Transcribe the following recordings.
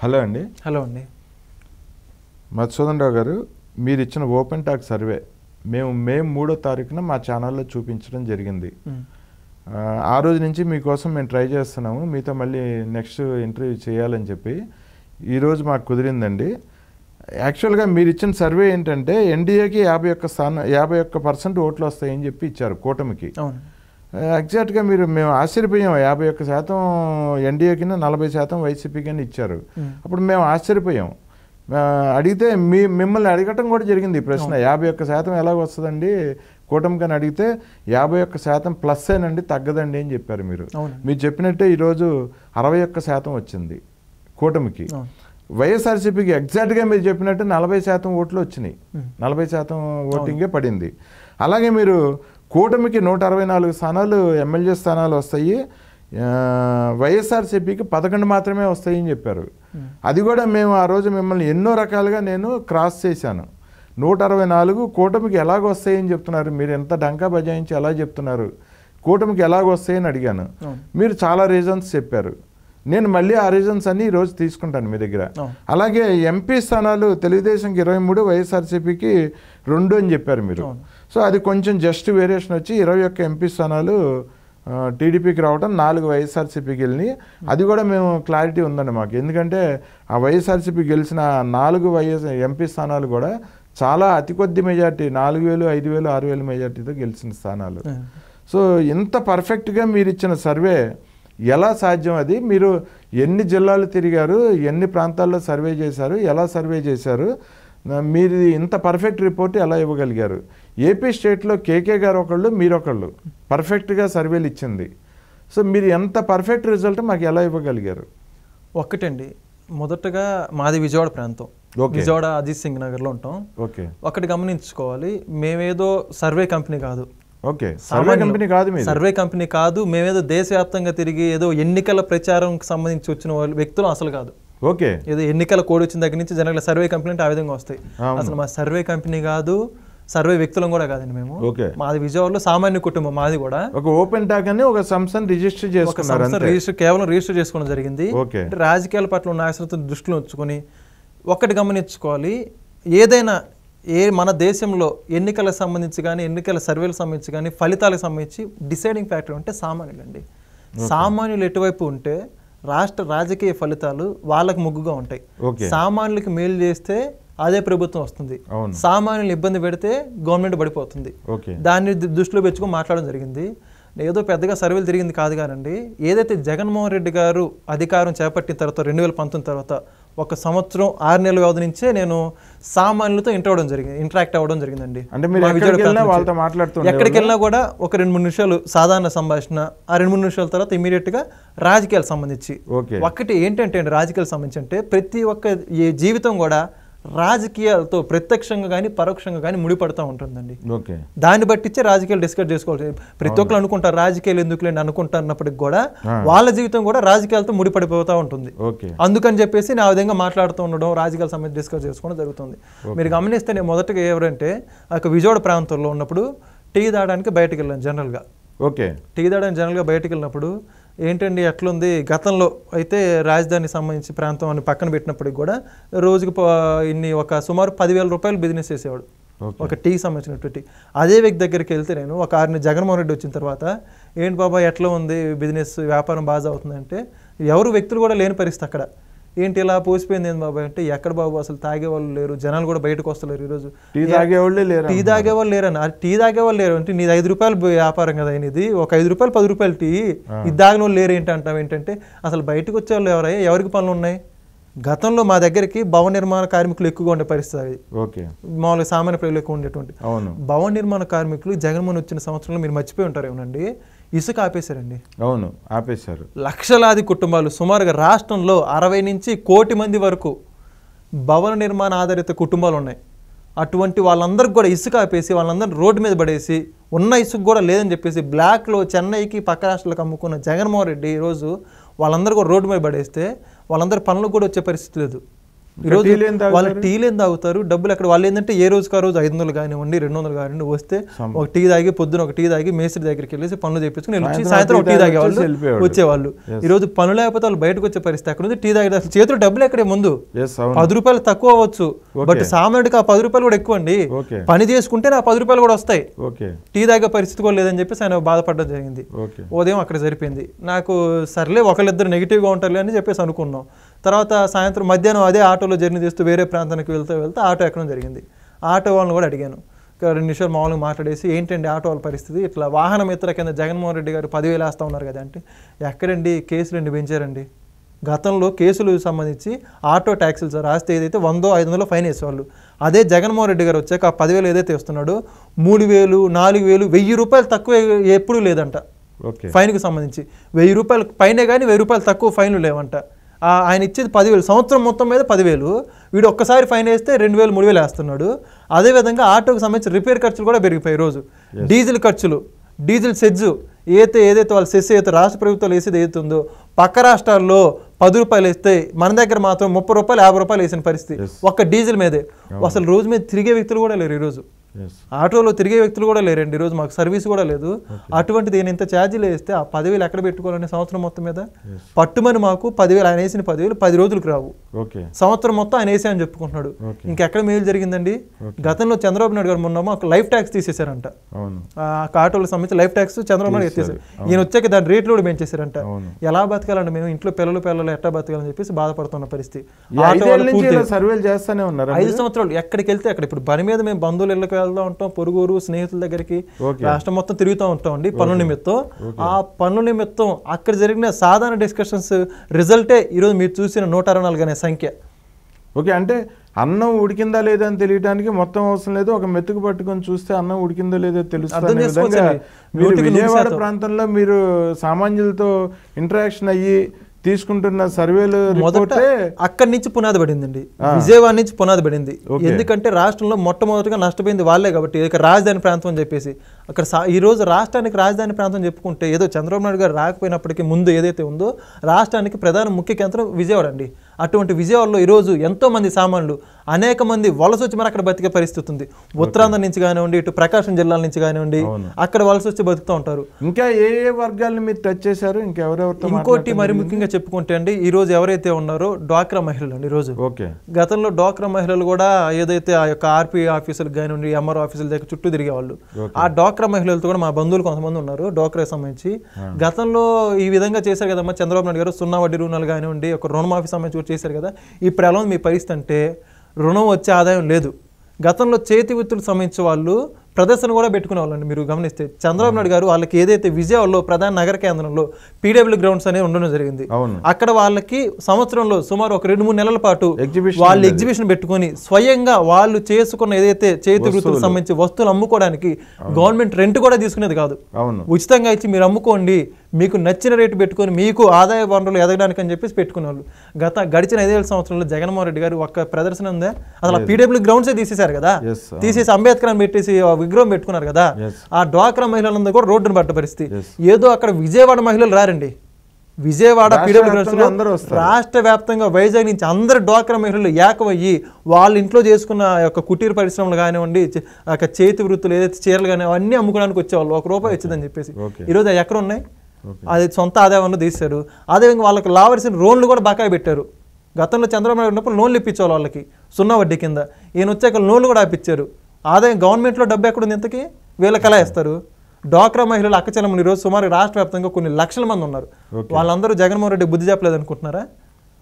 Hello అండి. Hello అండి. మధుసూదన్ రావు గారు, మీరు ఇచ్చిన ఓపెన్ టాక్ సర్వే మేము మే 3వ తారీఖున మా ఛానల్లో చూపించడం జరిగింది. ఆ రోజు నుంచి మీకోసం మేము ట్రై చేస్తున్నాము, మీతో మళ్ళీ నెక్స్ట్ ఇంటర్వ్యూ చేయాలని చెప్పి ఈరోజు మాకు కుదిరిందండి. యాక్చువల్గా మీరు ఇచ్చిన సర్వే ఏంటంటే ఎన్డీఏకి 51% ఓట్లు వస్తాయని చెప్పి ఇచ్చారు కూటమికి. ఎగ్జాక్ట్గా మేము ఆశ్చర్యపోయాం. 51% ఎన్డీఏకి 40% వైసీపీకి ఇచ్చారు. అప్పుడు మేము ఆశ్చర్యపోయాం. అడిగితే మిమ్మల్ని అడగటం కూడా జరిగింది ఈ ప్రశ్న. 51% ఎలాగ వస్తుందండి కూటమికని అడిగితే 51% ప్లస్ ఏనండి, తగ్గదండి అని చెప్పారు. మీరు చెప్పినట్టే ఈరోజు 61% వచ్చింది కూటమికి. వైఎస్ఆర్సీపీకి ఎగ్జాక్ట్గా మీరు చెప్పినట్టు 40% ఓట్లు వచ్చినాయి. 40% ఓటింగే పడింది. అలాగే మీరు కూటమికి 164 స్థానాలు ఎమ్మెల్యే స్థానాలు వస్తాయి, వైఎస్ఆర్సీపీకి 11 మాత్రమే వస్తాయని చెప్పారు. అది కూడా మేము ఆ రోజు మిమ్మల్ని ఎన్నో రకాలుగా నేను క్రాస్ చేశాను. 164 కూటమికి ఎలాగ వస్తాయని చెప్తున్నారు, మీరు ఎంత డంకా బజాయించి ఎలా చెప్తున్నారు, కూటమికి ఎలాగ వస్తాయని అడిగాను. మీరు చాలా రీజన్స్ చెప్పారు. నేను మళ్ళీ ఆ రీజన్స్ అన్ని ఈరోజు తీసుకుంటాను మీ దగ్గర. అలాగే ఎంపీ స్థానాలు తెలుగుదేశంకి 23, వైఎస్ఆర్సీపీకి 2 అని చెప్పారు మీరు. సో అది కొంచెం జస్ట్ వేరియేషన్ వచ్చి 21 ఎంపీ స్థానాలు టీడీపీకి రావడం, 4 వైఎస్ఆర్సీపీకి వెళ్ళినాయి. అది కూడా మేము క్లారిటీ ఉందండి మాకు. ఎందుకంటే ఆ వైఎస్ఆర్సీపీ గెలిచిన 4 ఎంపీ స్థానాలు కూడా చాలా అతి కొద్ది మెజార్టీ, 4000, 5000, 6000 మెజార్టీతో గెలిచిన స్థానాలు. సో ఇంత పర్ఫెక్ట్గా మీరు ఇచ్చిన సర్వే ఎలా సాధ్యం? అది మీరు ఎన్ని జిల్లాలు తిరిగారు, ఎన్ని ప్రాంతాల్లో సర్వే చేశారు, ఎలా సర్వే చేశారు, మీరు ఇంత పర్ఫెక్ట్ రిపోర్ట్ ఎలా ఇవ్వగలిగారు? ఏపీ స్టేట్లో కేకే గారు ఒకళ్ళు, మీరొకళ్ళు పర్ఫెక్ట్గా సర్వేలు ఇచ్చింది. సో మీరు ఎంత పర్ఫెక్ట్ రిజల్ట్ మాకు ఎలా ఇవ్వగలిగారు? ఒక్కటండి, మొదటగా మాది విజయవాడ ప్రాంతం. విజయవాడ అజిత్ సింగ్ నగర్లో ఉంటాం. ఓకే, ఒకటి గమనించుకోవాలి, మేమేదో సర్వే కంపెనీ కాదు. ఓకే, సర్వే కంపెనీ కాదు, సర్వే కంపెనీ కాదు. మేమేదో దేశవ్యాప్తంగా తిరిగి ఏదో ఎన్నికల ప్రచారంకి సంబంధించి వచ్చిన వ్యక్తులు అసలు కాదు. ఓకే, ఏదో ఎన్నికల కోడ్ వచ్చిన దగ్గర నుంచి జనరల్ సర్వే కంపెనీ అంటే ఆ విధంగా వస్తాయి. అసలు మా సర్వే కంపెనీ కాదు, సర్వే వ్యక్తులం కూడా కాదండి మేము. మాది విజయవాడలో సామాన్య కుటుంబం. మాది కూడా ఒక ఓపెన్ టాక్ అని ఒక సంస్థను రిజిస్టర్ చేసుకున్నారు. కేవలం రిజిస్టర్ చేసుకోవడం జరిగింది. రాజకీయాల పట్ల ఉన్న ఆశ్రతను దృష్టిలో ఉంచుకొని ఒకటి గమనించుకోవాలి, ఏదైనా మన దేశంలో ఎన్నికలకు సంబంధించి కానీ, ఎన్నికల సర్వేలకు సంబంధించి కానీ, ఫలితాలకు సంబంధించి డిసైడింగ్ ఫ్యాక్టర్ అంటే సామాన్యులు అండి. సామాన్యులు ఎటువైపు ఉంటే రాష్ట్ర రాజకీయ ఫలితాలు వాళ్ళకు ముగ్గుగా ఉంటాయి. సామాన్యులకి మేలు చేస్తే అదే ప్రభుత్వం వస్తుంది, సామాన్యులు ఇబ్బంది పెడితే గవర్నమెంట్ పడిపోతుంది. దాన్ని దృష్టిలో పెట్టుకొని మాట్లాడడం జరిగింది. ఏదో పెద్దగా సర్వేలు తిరిగింది కాదు కానండి. ఏదైతే జగన్మోహన్ రెడ్డి గారు అధికారం చేపట్టిన తర్వాత 2019 తర్వాత 1 సంవత్సరం 6 నెలల వ్యవధి నుంచే నేను సామాన్యులతో ఇంటరాక్ట్ అవ్వడం జరిగిందండి. ఎక్కడికి వెళ్ళినా కూడా ఒక 2-3 నిమిషాలు సాధారణ సంభాషణ, ఆ 2-3 నిమిషాల తర్వాత ఇమీడియట్గా రాజకీయాలకు సంబంధించి. ఒకటి ఏంటంటే రాజకీయాలకు సంబంధించి అంటే ప్రతి ఒక్క జీవితం కూడా రాజకీయాలతో ప్రత్యక్షంగా కానీ పరోక్షంగా కానీ ముడిపడుతూ ఉంటుందండి. దాన్ని బట్టిచ్చే రాజకీయాలు డిస్కస్ చేసుకోవాలి. ప్రతి ఒక్కరు అనుకుంటారు రాజకీయాలు ఎందుకు లేని అనుకుంటున్నప్పటికి కూడా వాళ్ళ జీవితం కూడా రాజకీయాలతో ముడిపడిపోతూ ఉంటుంది. అందుకని చెప్పేసి నా విధంగా మాట్లాడుతూ ఉండడం, రాజకీయాల సంబంధించి డిస్కస్ చేసుకోవడం జరుగుతుంది. మీరు గమనిస్తే నేను మొదటగా ఎవరంటే విజయవాడ ప్రాంతంలో ఉన్నప్పుడు టీ తాగడానికి బయటకు వెళ్ళాను జనరల్గా. టీ తాగడానికి జనరల్గా బయటకు వెళ్ళినప్పుడు ఏంటండి ఎట్లుంది, గతంలో అయితే రాజధానికి సంబంధించి ప్రాంతం అని పక్కన పెట్టినప్పటికి కూడా రోజుకి ఒక సుమారు 10,000 రూపాయలు బిజినెస్ చేసేవాడు ఒక టీకి సంబంధించినటువంటి. అదే వ్యక్తి దగ్గరికి వెళ్తే నేను ఒక 6 జగన్మోహన్ రెడ్డి వచ్చిన తర్వాత ఏంటి బాబా ఎట్లా ఉంది బిజినెస్, వ్యాపారం బాగా అవుతుందంటే ఎవరు వ్యక్తులు కూడా లేని పరిస్థితి అక్కడ. ఏంటి ఇలా పోసిపోయింది ఏంది బాబా అంటే, ఎక్కడ బాబు అసలు తాగేవాళ్ళు లేరు, జనాలు కూడా బయటకు వస్తలేరు, ఈరోజు టీ తాగేవాళ్ళు లేరు అని. టీ తాగేవాళ్ళు లేరు అంటే నీది 5 రూపాయలు వ్యాపారం కదా, ఇది ఒక 5 రూపాయలు 10 రూపాయలు టీ, ఇది తాగిన వాళ్ళు లేరు ఏంటి అంటాం. ఏంటంటే అసలు బయటకు వచ్చే వాళ్ళు ఎవరయ్యా, ఎవరికి పనులు ఉన్నాయి? గతంలో మా దగ్గరికి భవన నిర్మాణ కార్మికులు ఎక్కువగా ఉండే పరిస్థితి అది. మామూలుగా సామాన్య ప్రజలు ఎక్కువ ఉండేటువంటి భవన నిర్మాణ కార్మికులు జగన్మోహన్ వచ్చిన సంవత్సరంలో మీరు మర్చిపోయి ఉంటారు ఏమనండి, ఇసుక ఆపేశారండి. అవును, ఆపేశారు. లక్షలాది కుటుంబాలు, సుమారుగా రాష్ట్రంలో 60 నుంచి 1 కోటి మంది వరకు భవన నిర్మాణ ఆధారిత కుటుంబాలు ఉన్నాయి. అటువంటి వాళ్ళందరికీ కూడా ఇసుక ఆపేసి వాళ్ళందరూ రోడ్డు మీద పడేసి, ఉన్న ఇసుక కూడా లేదని చెప్పేసి బ్లాక్లో చెన్నైకి పక్క రాష్ట్రాలకు అమ్ముకున్న జగన్మోహన్ రెడ్డి ఈరోజు వాళ్ళందరూ కూడా రోడ్డు మీద పడేస్తే వాళ్ళందరూ పనులకు కూడా వచ్చే పరిస్థితి లేదు. ఈరోజు వాళ్ళు టీలు ఏం తాగుతారు, డబ్బులు ఎక్కడ, వాళ్ళు ఏంటంటే ఏ రోజుకి ఆ రోజు 500 కానివ్వండి 200 కానివ్వండి వస్తే ఒక టీ తాగి పొద్దున ఒక టీ తాగి మేస్త్రి దగ్గరికి వెళ్ళేసి పనులు చేయించుకుని వచ్చి సాయంత్రం ఒక టీ తాగేవాళ్ళు వచ్చేవాళ్ళు. ఈ రోజు పనులు లేకపోతే వాళ్ళు బయటకు వచ్చే పరిస్థితి అక్కడ ఉంది. టీ తాగే అసలు చేతులు డబ్బులు ఎక్కడే ముందు 10 రూపాయలు తక్కువ అవ్వచ్చు, బట్ సామాన్యుడికి ఆ 10 రూపాయలు కూడా ఎక్కువ అండి. పని చేసుకుంటే నా 10 రూపాయలు కూడా వస్తాయి, టీ తాగే పరిస్థితి కూడా లేదని చెప్పేసి ఆయన బాధపడడం జరిగింది. ఉదయం అక్కడ సరిపోయింది. నాకు సర్లే ఒకళ్ళిద్దరు నెగిటివ్గా ఉంటారులే అని చెప్పేసి అనుకున్నాం. తర్వాత సాయంత్రం మధ్యాహ్నం అదే ఆటోలో జర్నీ చేస్తూ వేరే ప్రాంతానికి వెళ్తే ఆటో ఎక్కడం జరిగింది. ఆటో వాళ్ళని కూడా అడిగాను, 2 నిమిషాలు మామూలుగా మాట్లాడేసి ఏంటండి ఆటో వాళ్ళ పరిస్థితి, ఇట్లా వాహన మిత్ర కింద జగన్మోహన్ రెడ్డి గారు 10,000 వేస్తూ ఉన్నారు కదా అంటే, ఎక్కడండి కేసులు అండి పెంచారండి. గతంలో కేసులు సంబంధించి ఆటో ట్యాక్సీలు రాస్తే ఏదైతే 100-500 ఫైన్ వేసేవాళ్ళు, అదే జగన్మోహన్ రెడ్డి గారు వచ్చాక ఆ 10,000 ఏదైతే వస్తున్నాడో 3,000, 4,000, 1,000 రూపాయలు తక్కువ ఎప్పుడూ లేదంట ఫైన్కి సంబంధించి. 1,000 రూపాయలు పైనే కానీ 1,000 రూపాయలు తక్కువ ఫైన్లు లేవంట. ఆయన ఇచ్చేది 10,000, సంవత్సరం మొత్తం మీద 10,000. వీడు ఒక్కసారి ఫైన్ వేస్తే 2,000, 3,000 వేస్తున్నాడు. అదేవిధంగా ఆటోకి సంబంధించి రిపేర్ ఖర్చులు కూడా పెరిగిపోయి రోజు, డీజిల్ ఖర్చులు, డీజిల్ సెజ్ ఏదైతే వాళ్ళ సెస్ అయితే రాష్ట్ర ప్రభుత్వాలు వేసేది ఏదైతుందో పక్క రాష్ట్రాల్లో 10 రూపాయలు వేస్తే మన దగ్గర మాత్రం 30 రూపాయలు 50 రూపాయలు వేసిన పరిస్థితి ఒక్క డీజిల్ మీదే. అసలు రోజు మీద తిరిగే వ్యక్తులు కూడా లేరు ఈరోజు, ఆటోలో తిరిగే వ్యక్తులు కూడా లేరండి ఈరోజు, మాకు సర్వీస్ కూడా లేదు. అటువంటిది నేను ఇంత ఛార్జీలు వేస్తే ఆ 10,000 ఎక్కడ పెట్టుకోవాలని సంవత్సరం మొత్తం మీద పట్టుమని మాకు 10,000 ఆయన వేసిన 10,000 10 రోజులకు రావు, సంవత్సరం మొత్తం ఆయన వేసా అని చెప్పుకుంటున్నాడు. ఇంకెక్కడ మేలు జరిగిందండి. గతంలో చంద్రబాబు నాయుడు గారు మొన్న ఒక లైఫ్ ట్యాక్స్ తీసేశారంట, ఆటోలకు సంబంధించి లైఫ్ ట్యాక్స్ చంద్రబాబు నాయుడు ఎత్తేసారు. ఈయన వచ్చాక దాని రేట్లు కూడా పెంచేశారంట. ఎలా బతకాలండి మేము, ఇంట్లో పిల్లలు ఎట్టా బతకాలని చెప్పేసి బాధపడుతున్న పరిస్థితి. 5 సంవత్సరాలు ఎక్కడికి వెళ్తే అక్కడ, ఇప్పుడు పని మీద మేము బంధువులు ఇళ్ళకి వెళ్తూ ఉంటాం, పొరుగురు స్నేహితుల దగ్గరికి రాష్ట్రం మొత్తం తిరుగుతూ ఉంటాం అండి పనుల నిమిత్తం. ఆ పనుల నిమిత్తం అక్కడ జరిగిన సాధారణ డిస్కషన్స్ రిజల్టే ఈరోజు మీరు చూసిన 164 అనే సంఖ్య. ఓకే, అంటే అన్నం ఉడికిందా లేదా అని తెలియడానికి మొత్తం అవసరం లేదు, ఒక మెతుకు పట్టుకొని చూస్తే అన్నం ఉడికిందో లేదో తెలుస్తుంది. విజయవాడ ప్రాంతంలో మీరు సామాన్యులతో ఇంటరాక్షన్ అయ్యి తీసుకుంటున్న సర్వేలు మొదట అక్కడి నుంచి పునాది పడిందండి, విజయవాడ నుంచి పునాది పడింది. ఎందుకంటే రాష్ట్రంలో మొట్టమొదటిగా నష్టపోయింది వాళ్ళే కాబట్టి, ఇక రాజధాని ప్రాంతం అని చెప్పేసి అక్కడ ఈ రోజు రాష్ట్రానికి రాజధాని ప్రాంతం చెప్పుకుంటే ఏదో చంద్రబాబు నాయుడు గారు రాకపోయినప్పటికీ ముందు ఏదైతే ఉందో రాష్ట్రానికి ప్రధాన ముఖ్య కేంద్రం విజయవాడ అండి. అటువంటి విజయవాడలో ఈరోజు ఎంతో మంది సామాన్యులు అనేక మంది వలస వచ్చి మరి అక్కడ బతికే పరిస్థితి ఉంది. ఉత్తరాంధ్ర నుంచి కానివ్వండి, ఇటు ప్రకాశం జిల్లాల నుంచి కానివ్వండి, అక్కడ వలస వచ్చి బతుకుతూ ఉంటారు. ఇంకా ఏ వర్గాలను మీరు టచ్ చేశారు? ఇంకోటి మరి ముఖ్యంగా చెప్పుకుంటే అండి, ఈ రోజు ఎవరైతే ఉన్నారో డ్వాక్రా మహిళలు అండి. ఈరోజు గతంలో డ్వాక్రా మహిళలు కూడా ఏదైతే ఆ యొక్క ఆర్పీ ఆఫీసులకు కానివ్వండి, ఎంఆర్ఓ ఆఫీసుల దగ్గర చుట్టూ తిరిగేవాళ్ళు. ఆ డ్వాక్రా మహిళలతో కూడా మా బంధువులు కొంతమంది ఉన్నారు డ్వాక్రాకి సంబంధించి. గతంలో ఈ విధంగా చేశారు కదమ్మా చంద్రబాబు నాయుడు గారు, 0 వడ్డీ రుణాలు కానివ్వండి, ఒక రుణమాఫీ సంబంధించి కూడా చేశారు కదా. ఇప్పుడు ఎలా మీ పరిస్థితి అంటే రుణం వచ్చే ఆదాయం లేదు. గతంలో చేతి వృత్తులకు సంబంధించిన వాళ్ళు ప్రదర్శన కూడా పెట్టుకునే వాళ్ళండి. మీరు గమనిస్తే చంద్రబాబు నాయుడు గారు వాళ్ళకి ఏదైతే విజయవాడలో ప్రధాన నగర కేంద్రంలో పీడబ్ల్యూ గ్రౌండ్స్ అనేవి ఉండడం జరిగింది. అక్కడ వాళ్ళకి సంవత్సరంలో సుమారు ఒక 2-3 నెలల పాటు వాళ్ళు ఎగ్జిబిషన్ పెట్టుకుని స్వయంగా వాళ్ళు చేసుకున్న ఏదైతే చేతి వృత్తులకు సంబంధించి వస్తువులు అమ్ముకోవడానికి గవర్నమెంట్ రెంట్ కూడా తీసుకునేది కాదు, ఉచితంగా ఇచ్చి మీరు అమ్ముకోండి, మీకు నచ్చిన రేటు పెట్టుకొని మీకు ఆదాయ వనరులు ఎదగడానికి అని చెప్పేసి పెట్టుకునేవాళ్ళు. గడిచిన 5 సంవత్సరాల్లో జగన్మోహన్ రెడ్డి గారు ఒక్క ప్రదర్శన ఉందా? అసలు పీడబ్ల్యూ గ్రౌండ్సే తీసేశారు కదా, తీసేసి అంబేద్కర్ అని పెట్టేసి విగ్రహం పెట్టుకున్నారు కదా. ఆ డ్వాక్రా మహిళలందరూ కూడా రోడ్డును పట్ట పరిస్థితి. ఏదో అక్కడ విజయవాడ మహిళలు రారండి, విజయవాడ రాష్ట్ర వ్యాప్తంగా వైజాగ్ నుంచి అందరు డ్వాక్రా మహిళలు ఏకమయ్యి వాళ్ళ ఇంట్లో చేసుకున్న యొక్క కుటీర పరిశ్రమలు కానివ్వండి, చేతి వృత్తులు ఏదైతే చీరలు కానీ అవన్నీ అమ్ముకోవడానికి వచ్చేవాళ్ళు. ₹1 వచ్చిందని చెప్పేసి ఈరోజు అవి ఎక్కడ ఉన్నాయి? అది సొంత ఆదాయంలో తీశారు. అదేవిధంగా వాళ్ళకి లావలసిన లోన్లు కూడా బకాయి పెట్టారు. గతంలో చంద్రబాబు నాయుడు ఉన్నప్పుడు లోన్లు ఇప్పించేవాళ్ళు వాళ్ళకి 0 వడ్డీ కింద. ఈయన వచ్చాక లోన్లు కూడా ఆపించారు. ఆదాయం గవర్నమెంట్లో డబ్బు ఎక్కడుంది ఇంతకీ? వీళ్ళకి ఎలా ఇస్తారు? డ్వాక్రా మహిళలు అక్కచెల్లెమ్మలు ఈరోజు సుమారు రాష్ట్ర వ్యాప్తంగా కొన్ని లక్షల మంది ఉన్నారు. వాళ్ళందరూ జగన్మోహన్ రెడ్డి బుద్ధి చెప్పలేదు అనుకుంటున్నారా?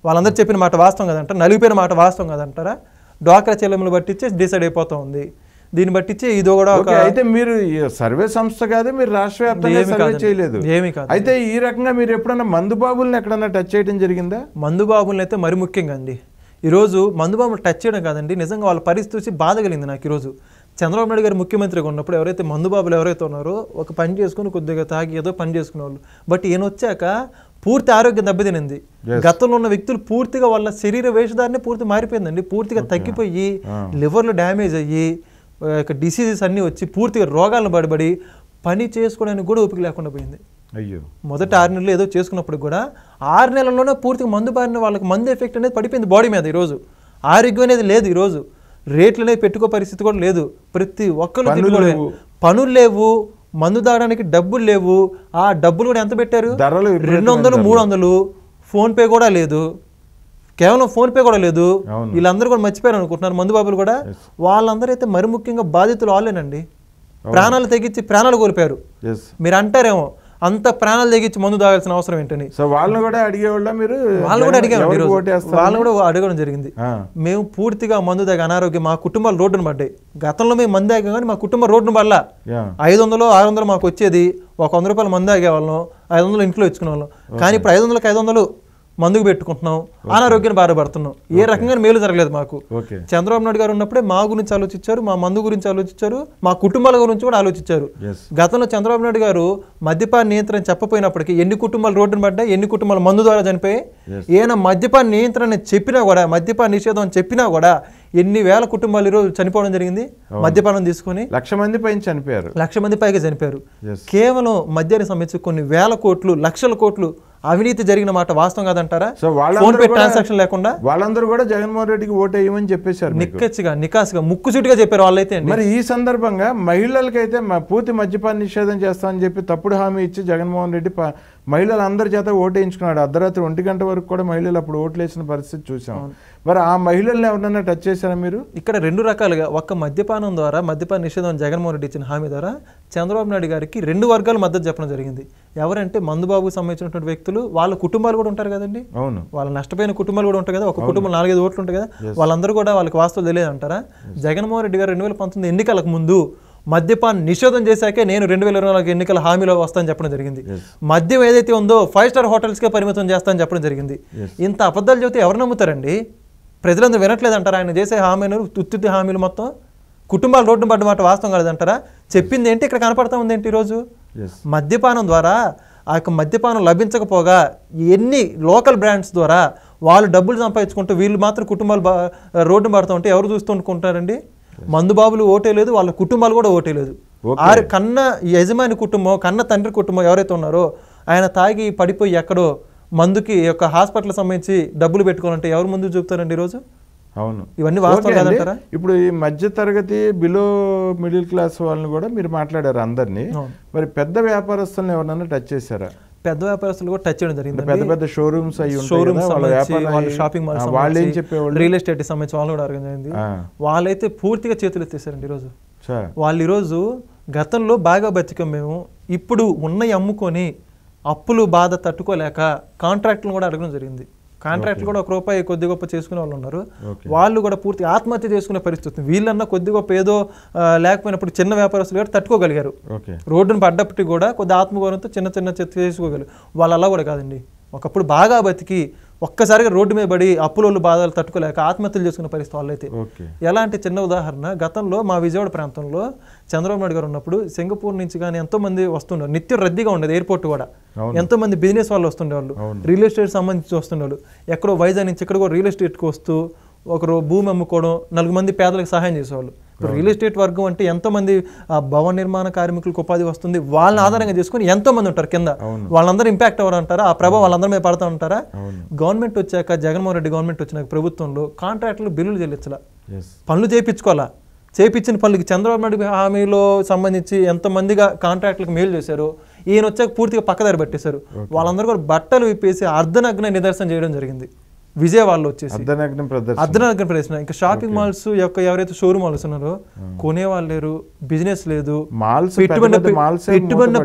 వాళ్ళందరూ చెప్పిన మాట వాస్తవం కదంటారా? నలిగిపోయిన మాట వాస్తవం కదంటారా? డ్వాక్రా చెల్లెమ్మలు బట్టిచ్చే డిసైడ్ అయిపోతూ ఉంది. దీన్ని బట్టించి ఇది కూడా అయితే మీరు సర్వే సంస్థ కాదు, మీరు రాష్ట్ర వ్యాప్తంగా సర్వే చేయలేదు, ఏమీ కాదు. అయితే ఈ రకంగా మీరు ఎప్పుడన్నా మందుబాబుల్ని ఎక్కడన్నా టచ్ చేయడం జరిగిందా? మందుబాబుల్ని అయితే మరి ముఖ్యంగా అండి, ఈరోజు మందుబాబులు టచ్ చేయడం కాదండి, నిజంగా వాళ్ళ పరిస్థితి చూసి బాధ కలిగింది నాకు. ఈరోజు చంద్రబాబు నాయుడు గారు ముఖ్యమంత్రిగా ఉన్నప్పుడు ఎవరైతే మందుబాబులు ఎవరైతే ఉన్నారో ఒక పని చేసుకుని కొద్దిగా తాగి ఏదో పని చేసుకునే వాళ్ళు. బట్ ఈయన వచ్చాక పూర్తి ఆరోగ్యం దెబ్బతినింది. గతంలో ఉన్న వ్యక్తులు పూర్తిగా వాళ్ళ శరీర వేషధారణ పూర్తి మారిపోయిందండి, పూర్తిగా తగ్గిపోయి లివర్లు డ్యామేజ్ అయ్యి డిసీజెస్ అన్నీ వచ్చి పూర్తిగా రోగాలను పడిబడి పని చేసుకోవడానికి కూడా ఓపిక లేకుండా పోయింది. అయ్యో, మొదట 6 నెలలు ఏదో చేసుకున్నప్పుడు కూడా 6 నెలల్లోనే పూర్తిగా మందు బారిన వాళ్ళకి మందు ఎఫెక్ట్ అనేది పడిపోయింది బాడీ మీద. ఈరోజు ఆరోగ్యం అనేది లేదు ఈరోజు. రేట్లు అనేది పెట్టుకో పరిస్థితి కూడా లేదు. ప్రతి ఒక్కరు పనులు లేవు, మందు తాగడానికి డబ్బులు లేవు. ఆ డబ్బులు కూడా ఎంత పెట్టారు? 200, 300. ఫోన్పే కూడా లేదు, కేవలం ఫోన్పే కూడా లేదు. వీళ్ళందరూ కూడా మర్చిపోయారు అనుకుంటున్నారు మందు బాబులు కూడా. వాళ్ళందరూ అయితే మరి ముఖ్యంగా బాధితులు వాళ్ళేనండి. ప్రాణాలు తెగించి ప్రాణాలు కోల్పోయారు. మీరు అంటారేమో అంత ప్రాణాలు తెగించి మందు తాగాల్సిన అవసరం ఏంటని. సో వాళ్ళని కూడా అడిగేవాళ్ళ మీరు? వాళ్ళు కూడా అడిగారు, వాళ్ళు కూడా అడగడం జరిగింది. మేము పూర్తిగా మందు తాగి అనారోగ్యం, మా కుటుంబాలు రోడ్డును పడ్డాయి. గతంలో మేము మందు తాగాం కానీ మా కుటుంబం రోడ్డును పడలా. 500, 600 మాకు వచ్చేది. ఒక 100 రూపాయలు మందు తాగేవాళ్ళం, 500 ఇంట్లో ఇచ్చుకునే వాళ్ళం. కానీ ఇప్పుడు 500కి 500 మందుకు పెట్టుకుంటున్నాం, అనారోగ్యాన్ని బాధపడుతున్నాం. ఏ రకంగా మేలు జరగలేదు మాకు. చంద్రబాబు నాయుడు గారు ఉన్నప్పుడే మా గురించి ఆలోచించారు, మా మందు గురించి ఆలోచించారు, మా కుటుంబాల గురించి కూడా ఆలోచించారు. గతంలో చంద్రబాబు నాయుడు గారు మద్యపాన నియంత్రణ చెప్పపోయినప్పటికీ ఎన్ని కుటుంబాలు రోడ్డును పడ్డాయి, ఎన్ని కుటుంబాలు మందు ద్వారా చనిపోయాయి. ఈయన మద్యపాన నియంత్రణ చెప్పినా కూడా, మద్యపాన నిషేధం అని చెప్పినా కూడా ఎన్ని వేల కుటుంబాలు ఈరోజు చనిపోవడం జరిగింది. మద్యపానం తీసుకుని 1,00,000 మంది పైన చనిపోయారు. 1,00,000 మంది పైగా చనిపోయారు. కేవలం మద్యానికి సంబంధించి కొన్ని వేల కోట్లు, లక్షల కోట్లు అవినీతి జరిగిన మాట వాస్తవం కాదంటారా? ఫోన్ పే ట్రాన్సాక్షన్ లేకుండా వాళ్ళందరూ కూడా జగన్మోహన్ రెడ్డికి ఓటు వేయమని చెప్పేశారు. నికాసిగా ముక్కుసూటిగా చెప్పారు వాళ్ళైతే. మరి ఈ సందర్భంగా మహిళలకైతే పూర్తి మద్యపాన నిషేధం చేస్తామని చెప్పి తప్పుడు హామీ ఇచ్చి జగన్మోహన్ రెడ్డి మహిళలు అందరి చేత ఓటు వేయించుకున్నాడు. అర్ధరాత్రి 1 గంట వరకు కూడా మహిళలు అప్పుడు ఓట్లు వేసిన పరిస్థితి చూసాం. మరి ఆ మహిళల్ని ఎవరన్నా టచ్ చేశారా మీరు? ఇక్కడ 2 రకాలుగా, ఒక్క మద్యపానం ద్వారా, మద్యపాన నిషేధం జగన్మోహన్ రెడ్డి ఇచ్చిన హామీ ద్వారా చంద్రబాబు నాయుడు గారికి 2 వర్గాలు మద్దతు చెప్పడం జరిగింది. ఎవరంటే మందుబాబుకు సంబంధించినటువంటి వ్యక్తులు, వాళ్ళ కుటుంబాలు కూడా ఉంటారు కదండి. అవును, వాళ్ళ నష్టపోయిన కుటుంబాలు కూడా ఉంటాయి కదా. ఒక కుటుంబం 4-5 ఓట్లు ఉంటాయి కదా. వాళ్ళందరూ కూడా వాళ్ళకి వాస్తవం తెలియదు అంటారా? జగన్మోహన్ రెడ్డి గారు 2019 ఎన్నికలకు ముందు మద్యపాన నిషేధం చేశాకే నేను 2024 ఎన్నికల హామీలో వస్తానని చెప్పడం జరిగింది. మద్యం ఏదైతే ఉందో 5 స్టార్ హోటల్స్కే పరిమితం చేస్తానని చెప్పడం జరిగింది. ఇంత అబద్ధాలు చెబితే ఎవరు నమ్ముతారండి? ప్రజలందరూ వినట్లేదు అంటారా? ఆయన చేసే హామీలు, తుత్తుతి హామీలు మొత్తం కుటుంబాలు రోడ్డు పడ్డ మాట వాస్తవం కాలేదంటారా? చెప్పింది ఏంటి ఇక్కడ కనపడతా ఉంది ఏంటి? ఈరోజు మద్యపానం ద్వారా ఆ యొక్క మద్యపానం లభించకపోగా ఎన్ని లోకల్ బ్రాండ్స్ ద్వారా వాళ్ళు డబ్బులు సంపాదించుకుంటూ వీళ్ళు మాత్రం కుటుంబాలు రోడ్డు పడుతూ ఉంటే ఎవరు చూస్తుంటుకుంటారండి? మందుబాబులు ఓటే లేదు, వాళ్ళ కుటుంబాలు కూడా ఓటే లేదు. కన్న యజమాని కుటుంబం, కన్న తండ్రి కుటుంబం ఎవరైతే ఉన్నారో ఆయన తాగి పడిపోయి ఎక్కడో మందుకి యొక్క హాస్పిటల్ సంబంధించి డబ్బులు పెట్టుకోవాలంటే ఎవరు ముందు చూపుతారండి ఈరోజు? అవును, ఇవన్నీ వాస్తవం కాదంటారా? ఇప్పుడు ఈ మధ్య తరగతి బిలో మిడిల్ క్లాస్ వాళ్ళని కూడా మీరు మాట్లాడారు అందరినీ. మరి పెద్ద వ్యాపారస్తులను ఎవరన్నా టచ్ చేశారా? పెద్ద వ్యాపారస్తులు కూడా టచ్ చేయడం జరిగింది. పెద్ద పెద్ద షోరూమ్స్ షాపింగ్ మాల్, వాళ్ళు ఏం చెప్పేవాళ్ళు, రియల్ ఎస్టేట్ సంబంధించి వాళ్ళు కూడా అడగడం జరిగింది. వాళ్ళైతే పూర్తిగా చేతులు ఎత్తేసారండి ఈరోజు. వాళ్ళు ఈరోజు గతంలో బాగా బతికాం మేము, ఇప్పుడు ఉన్నవి అమ్ముకొని అప్పులు బాధ తట్టుకోలేక కాంట్రాక్టులు కూడా అడగడం జరిగింది. కాంట్రాక్టులు కూడా 1 రూపాయి కొద్ది గొప్ప చేసుకునే వాళ్ళు ఉన్నారు. వాళ్ళు కూడా పూర్తి ఆత్మహత్య చేసుకునే పరిస్థితి. వీళ్ళన్నా కొద్ది గొప్ప ఏదో లేకపోయినప్పుడు చిన్న వ్యాపారస్తులు కూడా తట్టుకోగలిగారు. రోడ్డును పడ్డప్పటికి కూడా కొద్ది ఆత్మగౌరవంతో చిన్న చిన్న చేసుకోగలరు. వాళ్ళు అలా కూడా కాదండి. ఒకప్పుడు బాగా బతికి ఒక్కసారిగా రోడ్డు మీద పడి అప్పులోళ్ళు బాధలు తట్టుకోలేక ఆత్మహత్యలు చేసుకునే పరిస్థితి వాళ్ళైతే. ఎలాంటి చిన్న ఉదాహరణ, గతంలో మా విజయవాడ ప్రాంతంలో చంద్రబాబు నాయుడు గారు ఉన్నప్పుడు సింగపూర్ నుంచి కానీ ఎంతో మంది వస్తుండేవారు. నిత్యం రద్దీగా ఉండేది ఎయిర్పోర్ట్ కూడా. ఎంతో మంది బిజినెస్ వాళ్ళు వస్తుండేవాళ్ళు, రియల్ ఎస్టేట్ సంబంధించి వస్తుండేవాళ్ళు. ఎక్కడో వైజాగ్ నుంచి ఇక్కడ కూడా రియల్ ఎస్టేట్కి వస్తూ ఒకరు భూమి అమ్ముకోవడం, 4 మంది పేదలకు సహాయం చేసేవాళ్ళు. ఇప్పుడు రియల్ ఎస్టేట్ వర్గం అంటే ఎంతోమంది భవన నిర్మాణ కార్మికులకు ఉపాధి వస్తుంది. వాళ్ళని ఆధారంగా చేసుకుని ఎంతో మంది ఉంటారు కింద. వాళ్ళందరూ ఇంపాక్ట్ అవ్వరు అంటారా? ఆ ప్రభావం వాళ్ళందరి మీద పడతా ఉంటారా? గవర్నమెంట్ వచ్చాక, జగన్మోహన్ రెడ్డి గవర్నమెంట్ వచ్చినాక ప్రభుత్వంలో కాంట్రాక్టులు బిల్లులు చెల్లించాల, పనులు చేయించుకోవాలా. చేయించిన పనులకి చంద్రబాబు నాయుడు హామీలో సంబంధించి ఎంతమందిగా కాంట్రాక్టులకు మేలు చేశారు. ఈయన వచ్చాక పూర్తిగా పక్కదారి పట్టేశారు. వాళ్ళందరూ కూడా బట్టలు విప్పేసి అర్ధనగ్న నిదర్శనం చేయడం జరిగింది. విజయవాడలో వచ్చేసి అర్ధనగ్న ప్రదర్శన. ఇంకా షాపింగ్ మాల్స్ యొక్క ఎవరైతే షోరూమ్ మాల్స్ ఉన్నారో కొనేవాళ్ళు లేరు, బిజినెస్ లేదు,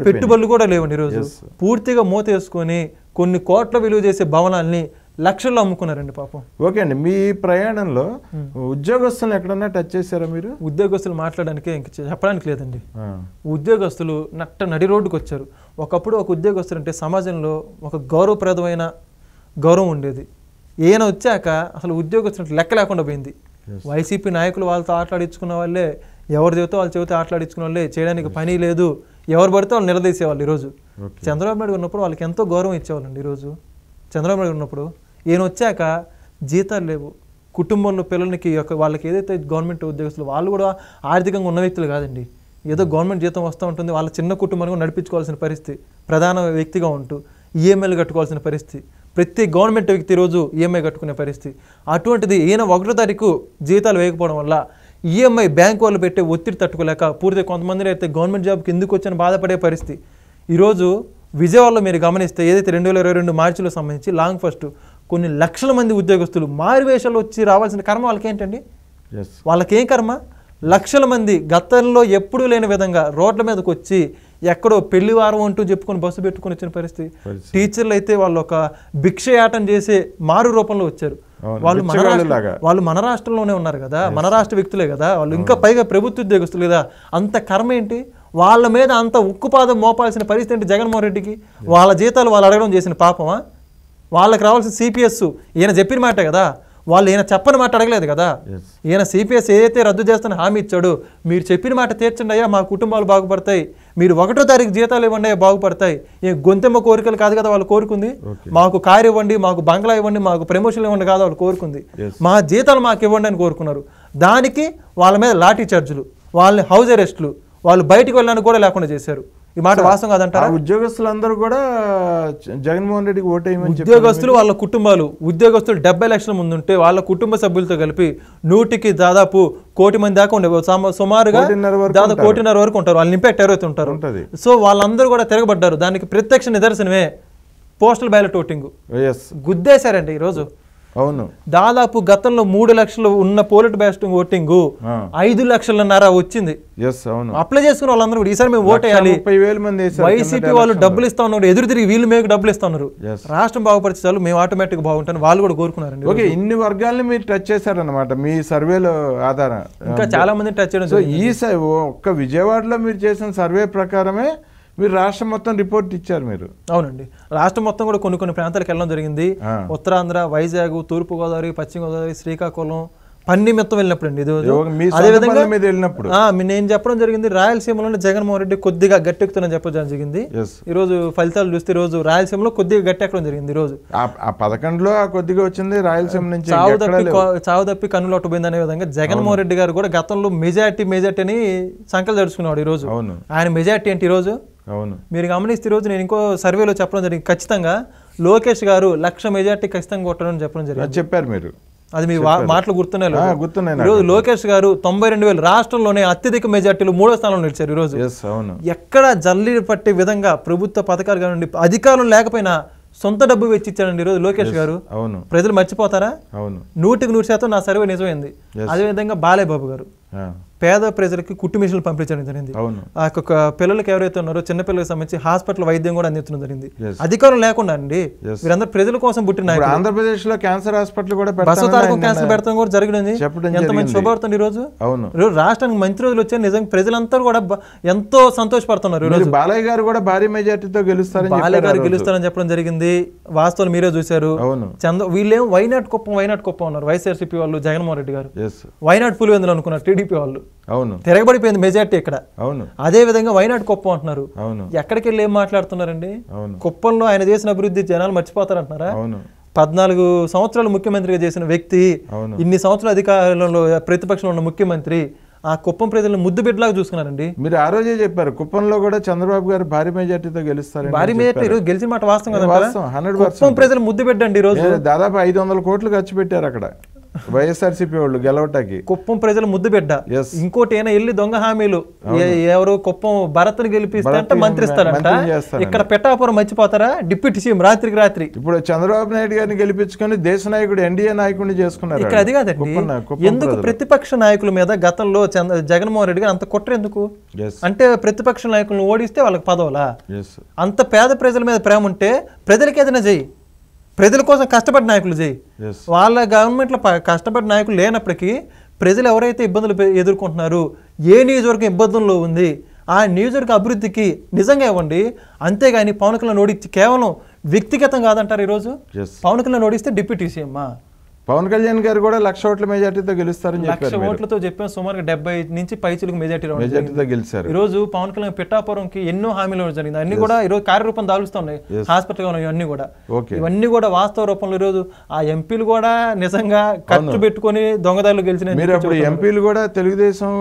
పెట్టుబడులు కూడా లేవండి. ఈరోజు పూర్తిగా మూత వేసుకొని కొన్ని కోట్ల విలువ చేసే భవనాల్ని లక్షల్లో అమ్ముకున్నారండి పాపం. ఓకే అండి, మీ ప్రయాణంలో ఉద్యోగస్తులు ఎక్కడన్నా టచ్ చేశారా మీరు? ఉద్యోగస్తులు మాట్లాడడానికి ఇంక చెప్పడానికి లేదండి. ఉద్యోగస్తులు నడి రోడ్డుకు వచ్చారు. ఒకప్పుడు ఒక ఉద్యోగస్తులు అంటే సమాజంలో ఒక గౌరవప్రదమైన గౌరవం ఉండేది. ఈయన వచ్చాక అసలు ఉద్యోగస్తులు లెక్క లేకుండా పోయింది. వైసీపీ నాయకులు వాళ్ళతో ఆటలాడించుకున్న వాళ్ళే, ఎవరు చెబితే వాళ్ళు చెబితే ఆటలాడించుకున్న వాళ్ళే, చేయడానికి పని లేదు, ఎవరు పడితే వాళ్ళు నిలదీసేవాళ్ళు. ఈరోజు చంద్రబాబు నాయుడు ఉన్నప్పుడు వాళ్ళకి ఎంతో గౌరవం ఇచ్చేవాళ్ళండి. ఈరోజు చంద్రబాబు నాయుడు ఉన్నప్పుడు ఈయన వచ్చాక జీతాలు లేవు, కుటుంబంలో పిల్లలకి వాళ్ళకి ఏదైతే గవర్నమెంట్ ఉద్యోగస్తులు వాళ్ళు కూడా ఆర్థికంగా ఉన్న వ్యక్తులు కాదండి. ఏదో గవర్నమెంట్ జీతం వస్తూ ఉంటుంది, వాళ్ళ చిన్న కుటుంబాన్ని కూడా నడిపించుకోవాల్సిన పరిస్థితి, ప్రధాన వ్యక్తిగా ఉంటూ ఈఎంఐలు కట్టుకోవాల్సిన పరిస్థితి. ప్రతి గవర్నమెంట్ వ్యక్తి ఈరోజు ఈఎంఐ కట్టుకునే పరిస్థితి. అటువంటిది ఈయన 1వ తారీఖు జీతాలు వేయకపోవడం వల్ల ఈఎంఐ బ్యాంక్ వాళ్ళు పెట్టే ఒత్తిడి తట్టుకోలేక పూర్తిగా కొంతమంది అయితే గవర్నమెంట్ జాబ్కి ఎందుకు వచ్చని బాధపడే పరిస్థితి. ఈరోజు విజయవాడలో మీరు గమనిస్తే ఏదైతే 2022 మార్చిలో సంబంధించి లాంగ్ ఫస్ట్ కొన్ని లక్షల మంది ఉద్యోగస్తులు మారువేషాలు వచ్చి రావాల్సిన కర్మ వాళ్ళకి ఏంటండి? వాళ్ళకేం కర్మ? లక్షల మంది గతంలో ఎప్పుడూ లేని విధంగా రోడ్ల మీదకి వచ్చి ఎక్కడో పెళ్లివారం అంటూ చెప్పుకొని బస్సు పెట్టుకుని వచ్చిన పరిస్థితి. టీచర్లు అయితే వాళ్ళు ఒక భిక్షయాటం చేసే మారు రూపంలో వచ్చారు. వాళ్ళు మన రాష్ట్రంలోనే ఉన్నారు కదా, మన రాష్ట్ర వ్యక్తులే కదా, వాళ్ళు ఇంకా పైగా ప్రభుత్వ ఉద్యోగస్తులు కదా. అంత కర్మ ఏంటి? వాళ్ళ మీద అంత ఉక్కుపాదం మోపాల్సిన పరిస్థితి ఏంటి జగన్మోహన్ రెడ్డికి? వాళ్ళ జీతాలు వాళ్ళు అడగడం చేసిన పాపమా? వాళ్ళకి రావాల్సిన సిపిఎస్ ఈయన చెప్పిన మాటే కదా, వాళ్ళు ఈయన చెప్పని మాట అడగలేదు కదా. ఈయన సిపిఎస్ ఏదైతే రద్దు చేస్తానని హామీ ఇచ్చాడు, మీరు చెప్పిన మాట తీర్చండి అయ్యా, మా కుటుంబాలు బాగుపడతాయి, మీరు 1వ తారీఖు జీతాలు ఇవ్వండి అయ్యా బాగుపడతాయి. ఈ గొంతెమ్మ కోరికలు కాదు కదా వాళ్ళు కోరుకుంది. మాకు కారు ఇవ్వండి, మాకు బంగ్లా ఇవ్వండి, మాకు ప్రమోషన్లు ఇవ్వండి కాదు వాళ్ళు కోరుకుంది. మా జీతాలు మాకు ఇవ్వండి అని కోరుకున్నారు. దానికి వాళ్ళ మీద లాఠీ చార్జులు, వాళ్ళని హౌస్ అరెస్టులు, వాళ్ళు బయటకు వెళ్ళడానికి కూడా లేకుండా చేశారు. ఈ మాట వాస్తవం కాదంటారా? ఉద్యోగస్తులందరూ కూడా జగన్మోహన్ రెడ్డికి ఓటేయమని ఉద్యోగస్తులు వాళ్ళ కుటుంబాలు, ఉద్యోగస్తులు 70 లక్షల ముందు ఉంటే వాళ్ళ కుటుంబ సభ్యులతో కలిపి 100కి దాదాపు 1 కోటి మంది దాకా ఉండే, సుమారుగా దాదాపు 1.5 కోటి వరకు ఉంటారు. వాళ్ళు ఇంపాక్ట్ ఎవరైతే ఉంటారు. సో వాళ్ళందరూ కూడా తిరగబడ్డారు. దానికి ప్రత్యక్ష నిదర్శనమే పోస్టల్ బ్యాలెట్ ఓటింగ్. గుద్దేశారండి ఈరోజు. అవును, దాదాపు గతంలో 3 లక్షలు ఉన్న పోలిట్ బ్యాస్టింగ్ ఓటింగ్ 5 లక్షలన్నర వచ్చింది. అప్లై చేసుకున్న వాళ్ళందరూ కూడా ఈసారి మేము ఓటేయాలి. వైసీపీ వాళ్ళు డబ్బులు ఇస్తా ఉన్నారు, ఎదురు తిరిగి వీళ్ళు మేము డబ్బులు ఇస్తా ఉన్నారు. రాష్ట్రం బాగుపరిచే చాలు, మేము ఆటోమేటిక్ బాగుంటాను వాళ్ళు కూడా కోరుకున్నారండి. ఓకే, ఇన్ని వర్గాల్ని మీరు టచ్ చేశారనమాట మీ సర్వేలో ఆధారం. ఇంకా చాలా మంది టచ్ చేయడం. ఈ ఒక్క విజయవాడలో మీరు చేసిన సర్వే ప్రకారమే మీరు రాష్ట్రం మొత్తం రిపోర్ట్ ఇచ్చారు మీరు. అవునండి, రాష్ట్రం మొత్తం కూడా కొన్ని ప్రాంతాలకు వెళ్ళడం జరిగింది. ఉత్తరాంధ్ర, వైజాగ్, తూర్పుగోదావరి, పశ్చిమ గోదావరి, శ్రీకాకుళం, పన్ని మొత్తం వెళ్ళినప్పుడు అండి. అదేవిధంగా నేను చెప్పడం జరిగింది రాయలసీమలో జగన్మోహన్ రెడ్డి కొద్దిగా గట్టెక్కుతుందని చెప్పడం జరిగింది. ఈ రోజు ఫలితాలు చూస్తే ఈ రోజు రాయలసీమలో కొద్దిగా గట్టెక్కడం జరిగింది. ఈ రోజు 11లో కొద్దిగా వచ్చింది రాయలసీమ నుంచి. చావు తప్పి కన్నులోటు పోయింది అనే విధంగా జగన్మోహన్ రెడ్డి గారు కూడా గతంలో మెజార్టీ అని సంకలు జరుచుకున్నాడు. ఈ రోజు ఆయన మెజార్టీ ఏంటి? ఈ రోజు మీరు గమనిస్తే ఈ రోజు నేను ఇంకో సర్వేలో చెప్పడం జరిగింది, ఖచ్చితంగా లోకేష్ గారు 1,00,000 మెజార్టీ ఖచ్చితంగా కొట్టడం చెప్పడం జరిగింది. చెప్పారు మీరు, అది మీ మాటలు గుర్తున్నాయి. ఈరోజు లోకేష్ గారు 92,000 రాష్ట్రంలోనే అత్యధిక మెజార్టీలు 3వ స్థానంలో నిలిచారు. ఈ రోజు ఎక్కడ జల్లి పట్టే విధంగా ప్రభుత్వ పథకాలు కానివ్వండి, అధికారులు లేకపోయినా సొంత డబ్బు వెచ్చిచ్చారండి ఈరోజు లోకేష్ గారు. ప్రజలు మర్చిపోతారా? 100% నా సర్వే నిజమైంది. అదేవిధంగా బాలయ్య బాబు గారు పేద ప్రజలకి కుట్టు మిషన్లు పంపించడం జరిగింది. పిల్లలకి ఎవరైతే ఉన్నారో చిన్న పిల్లలకు సంబంధించి హాస్పిటల్ వైద్యం కూడా అందించడం జరిగింది. అధికారం లేకుండా అండి, వీరందరూ ప్రజల కోసం పుట్టిన ఆంధ్రప్రదేశ్ లో క్యాన్సర్ హాస్పిటల్ కూడా క్యాన్సర్ పెడతాం కూడా జరిగింది. ఎంతమంది శుభవార్తండి. ఈ రోజు రాష్ట్రానికి మంచి రోజులు వచ్చాయి. నిజంగా ప్రజలంతా కూడా ఎంతో సంతోషపడుతున్నారు. ఈరోజు బాలయ్య గారు కూడా భారీ మెజార్టీతో గెలుస్తారని చెప్పడం జరిగింది. వాస్తవాలు మీరే చూశారు. వీళ్ళేం వైనాట్ కుప్పం ఉన్నారు వైఎస్ఆర్సీపీ వాళ్ళు, జగన్మోహన్ రెడ్డి గారు వైనాట్ పులివెందులు అనుకున్నారు టీడీపీ వాళ్ళు. తిరగబడిపోయింది మెజార్టీ ఇక్కడ. అదే విధంగా వైనాట్ కుప్పం అంటున్నారు. ఎక్కడికి వెళ్ళి ఏం మాట్లాడుతున్నారండి? కుప్పంలో ఆయన చేసిన అభివృద్ధి జనాలు మర్చిపోతారంటున్నారా? 14 సంవత్సరాలు ముఖ్యమంత్రిగా చేసిన వ్యక్తి, ఇన్ని సంవత్సరాలు అధికారంలో ప్రతిపక్షంలో ఉన్న ముఖ్యమంత్రి ఆ కుప్పం ప్రజలను ముద్దు బిడ్డలాగా చూసుకున్నారండి. మీరు ఆ రోజే చెప్పారు కుప్పంలో కూడా చంద్రబాబు గారు భారీ మెజార్టీతో గెలుస్తారు. భారీ మెజార్టీ ఈరోజు గెలిచిన మాట వాస్తవం కదా. కుప్పం ప్రజలు ముద్దు బిడ్డండి. ఈ రోజు దాదాపు 500 కోట్లు ఖర్చు పెట్టారు అక్కడ వైఎస్ఆర్సీపీ వాళ్ళు గెలవటానికి. కుప్పం ప్రజలు ముద్దు బిడ్డ. ఇంకోటి అయినా వెళ్ళి దొంగ హామీలు, ఎవరు కుప్పం భరత్ని గెలిపిస్తారంట, మంత్రి ఇస్తారంట. ఇక్కడ పెట్టాపురం మర్చిపోతారా? డిప్యూటీ సీఎం రాత్రికి రాత్రి ఇప్పుడు చంద్రబాబు నాయుడు గారిని గెలిపించుకొని దేశ నాయకుడు ఎన్డీఏ నాయకుడిని చేసుకున్నారు. ఇక్కడ అది కాదండి, ఎందుకు ప్రతిపక్ష నాయకుల మీద గతంలో జగన్మోహన్ రెడ్డి గారు అంత కుట్ర ఎందుకు? అంటే ప్రతిపక్ష నాయకులను ఓడిస్తే వాళ్ళకి పదవులా? అంత పేద ప్రజల మీద ప్రేమ ఉంటే ప్రజలకి ఏదైనా చెయ్యి, ప్రజల కోసం కష్టపడిన నాయకులు చేయి. వాళ్ళ గవర్నమెంట్లో కష్టపడిన నాయకులు లేనప్పటికీ ప్రజలు ఎవరైతే ఇబ్బందులు ఎదుర్కొంటున్నారు, ఏ నియోజకవర్గం ఇబ్బందుల్లో ఉంది, ఆ నియోజకవర్గ అభివృద్ధికి నిజంగా ఇవ్వండి. అంతేగాని పవన్ కళ్యాణ్ ఓడించి కేవలం వ్యక్తిగతం కాదంటారు. ఈరోజు పవన్ కళ్యాణ్ ఓడిస్తే డిప్యూటీ సీఎం పవన్ కళ్యాణ్ గారు కూడా 1,00,000 ఓట్ల మెజార్టీతో గెలుస్తారని చెప్పారు. 1,00,000 ఓట్లతో చెప్పాం. సుమారుగా 70 నుంచి పైచిలకు మెజార్టీతో గెలిచారు. ఈ రోజు పవన్ కళ్యాణ్ పిఠాపురంకి ఎన్నో హామీలు జరిగింది. అన్ని కూడా ఈరోజు కార్యరూపం దాలుస్తున్నాయి. హాస్పిటల్ ఇవన్నీ కూడా ఇవన్నీ కూడా వాస్తవ రూపంలో ఈరోజు ఆ ఎంపీలు కూడా నిజంగా ఖర్చు పెట్టుకుని దొంగదారులు గెలిచిన. మీరు అప్పుడు ఎంపీలు కూడా తెలుగుదేశం,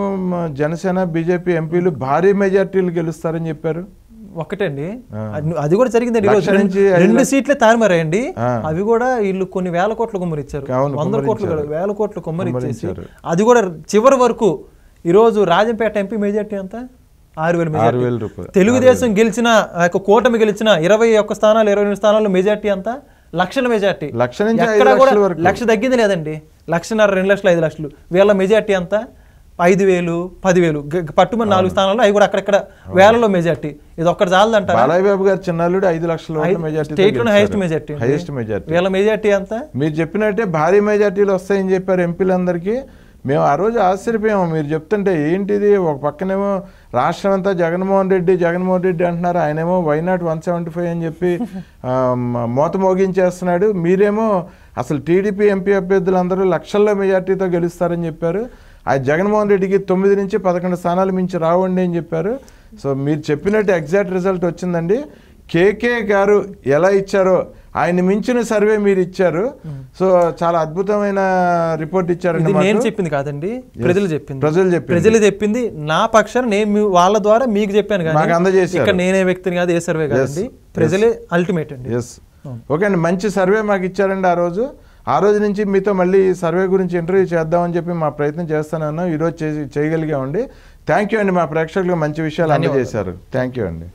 జనసేన, బీజేపీ ఎంపీలు భారీ మెజార్టీలు గెలుస్తారని చెప్పారు. ఒకటండి, అది కూడా జరిగిందండి. ఈరోజు 2 సీట్లే తారుమారాయండి. అవి కూడా వీళ్ళు కొన్ని వేల కోట్ల కుమ్మరిచ్చారు, 100 కోట్లు, వేల కోట్లు కుమ్మరిచ్చేసి అది కూడా చివరి వరకు. ఈరోజు రాజంపేట ఎంపీ మెజార్టీ అంతా 6,000 మెజార్టీ. తెలుగుదేశం గెలిచిన కూటమి గెలిచిన 21 స్థానాలు 22 స్థానాల్లో మెజార్టీ అంతా లక్షల మెజార్టీ. ఎక్కడ కూడా లక్ష తగ్గింది లేదండి. 1,50,000, 2 లక్షలు, 5 లక్షలు. వీళ్ళ మెజార్టీ అంతా 5,000, 10,000 పట్టుమని 4 స్థానాల్లో, అవి కూడా అక్కడక్కడ వేలలో మెజార్టీ. ఇది ఒక్కటి చాలదంటారు. బాలయ్యబాబు గారు చిన్నాలుడు 5 లక్షల మెజార్టీ, స్టేట్ లోనే హైయెస్ట్ మెజార్టీ. వీళ్ళ మెజార్టీ అంతా మీరు చెప్పినట్టే భారీ మెజార్టీలు వస్తాయని చెప్పారు ఎంపీలందరికీ. మేము ఆ రోజు ఆశ్చర్యపోయాము మీరు చెప్తుంటే. ఏంటిది, ఒక పక్కనేమో రాష్ట్రం అంతా జగన్మోహన్ రెడ్డి అంటున్నారు, ఆయనేమో వైనాట్ 175 అని చెప్పి మోత మోగించేస్తున్నాడు. మీరేమో అసలు టీడీపీ ఎంపీ అభ్యర్థులందరూ లక్షల్లో మెజార్టీతో గెలుస్తారని చెప్పారు. ఆ జగన్మోహన్ రెడ్డికి 9 నుంచి 11 స్థానాలు మించి రావండి అని చెప్పారు. సో మీరు చెప్పినట్టు ఎగ్జాక్ట్ రిజల్ట్ వచ్చిందండి. కేకే గారు ఎలా ఇచ్చారో ఆయన మించిన సర్వే మీరు ఇచ్చారు. సో చాలా అద్భుతమైన రిపోర్ట్ ఇచ్చారండి. నేను చెప్పింది కాదండి, ప్రజలు చెప్పింది. నా పక్షాన నేను వాళ్ళ ద్వారా మీకు చెప్పాను కానీ అందజేసి ఇక్కడ నేనే వ్యక్తిని కాదు, ఏ సర్వే కాదండి, ప్రజలే అల్టిమేట్ అండి. ఓకే అండి, మంచి సర్వే మాకు ఇచ్చారండి ఆ రోజు నుంచి మీతో మళ్ళీ సర్వే గురించి ఇంటర్వ్యూ చేద్దామని చెప్పి మా ప్రయత్నం చేస్తానన్నాం. ఈరోజు చేయగలిగామండి. థ్యాంక్ యూ అండి, మా ప్రేక్షకులకు మంచి విషయాలు అందజేశారు. థ్యాంక్ యూ అండి.